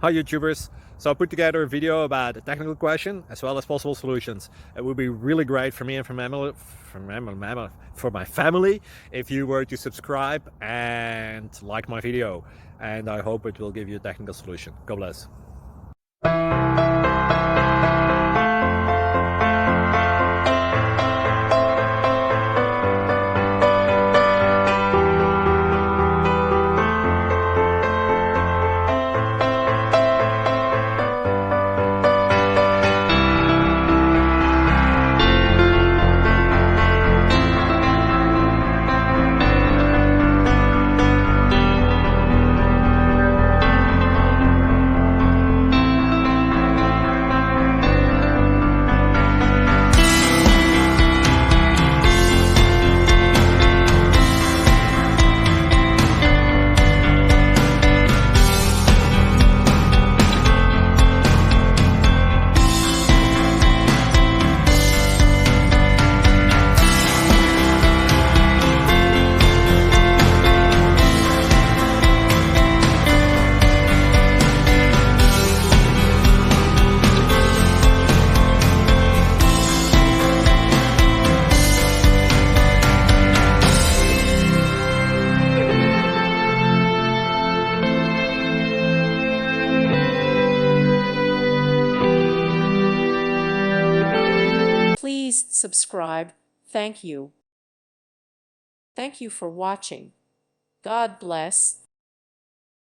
Hi YouTubers. So I put together a video about a technical question as well as possible solutions. It would be really great for me and for my family if you were to subscribe and like my video. And I hope it will give you a technical solution. God bless. Please subscribe. Thank you. Thank you for watching. God bless.